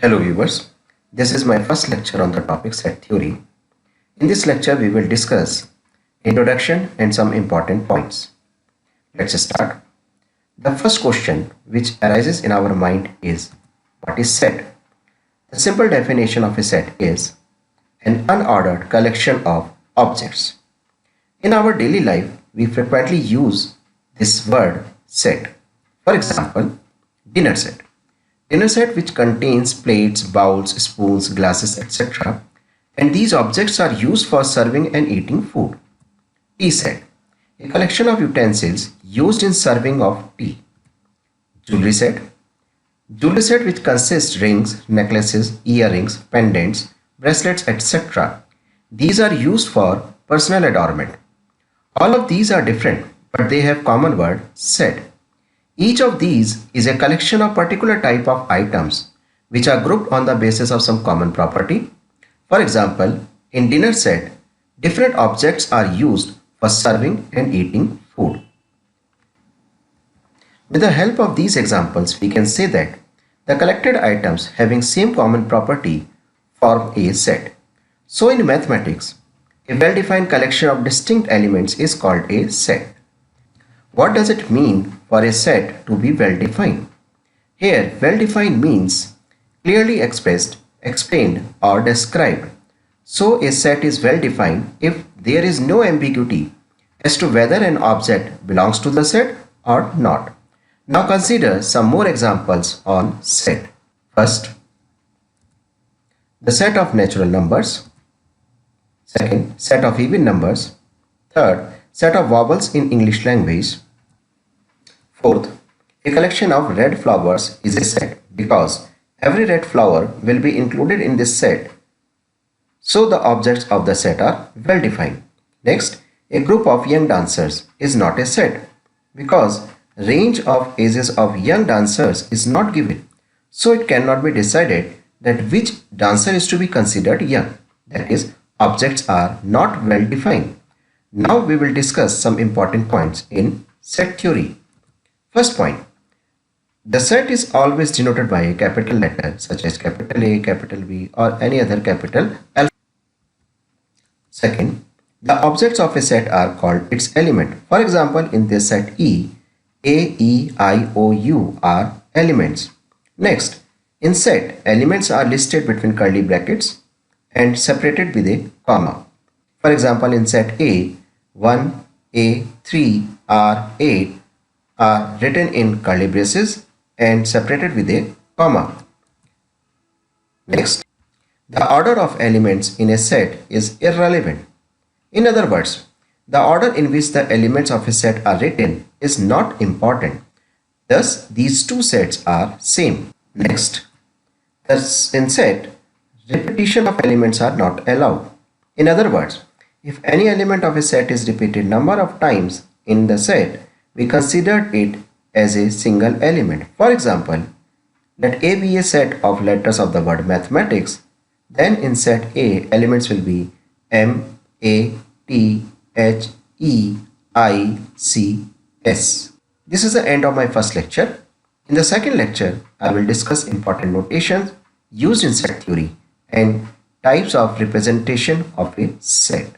Hello viewers, this is my first lecture on the topic set theory. In this lecture we will discuss introduction and some important points. Let's start. The first question which arises in our mind is, what is set? The simple definition of a set is an unordered collection of objects. In our daily life we frequently use this word set. For example, dinner set. Dinner set which contains plates, bowls, spoons, glasses, etc. And these objects are used for serving and eating food. Tea set. A collection of utensils used in serving of tea. Jewelry set. Jewelry set which consists rings, necklaces, earrings, pendants, bracelets, etc. These are used for personal adornment. All of these are different, but they have common word set. Each of these is a collection of particular type of items which are grouped on the basis of some common property. For example, in dinner set, different objects are used for serving and eating food. With the help of these examples, we can say that the collected items having same common property form a set. So in mathematics, a well-defined collection of distinct elements is called a set. What does it mean for a set to be well-defined? Here, well-defined means clearly expressed, explained or described. So a set is well-defined if there is no ambiguity as to whether an object belongs to the set or not. Now consider some more examples on set. First, the set of natural numbers. Second, set of even numbers. Third, set of vowels in English language. Fourth, a collection of red flowers is a set because every red flower will be included in this set. So the objects of the set are well defined. Next, a group of young dancers is not a set because range of ages of young dancers is not given. So it cannot be decided that which dancer is to be considered young. That is, objects are not well defined. Now we will discuss some important points in set theory. First point, the set is always denoted by a capital letter such as capital A, capital B or any other capital alphabet. Second, the objects of a set are called its element. For example, in this set E, A, E, I, O, U are elements. Next, in set, elements are listed between curly brackets and separated with a comma. For example, in set A, 1, A, 3, R, 8 are written in curly braces and separated with a comma. Next, the order of elements in a set is irrelevant. In other words, the order in which the elements of a set are written is not important. Thus, these two sets are same. Next, in set, repetition of elements are not allowed. In other words, if any element of a set is repeated number of times in the set, we considered it as a single element. For example, let A be a set of letters of the word mathematics. Then in set A, elements will be M, A, T, H, E, I, C, S. This is the end of my first lecture. In the second lecture, I will discuss important notations used in set theory and types of representation of a set.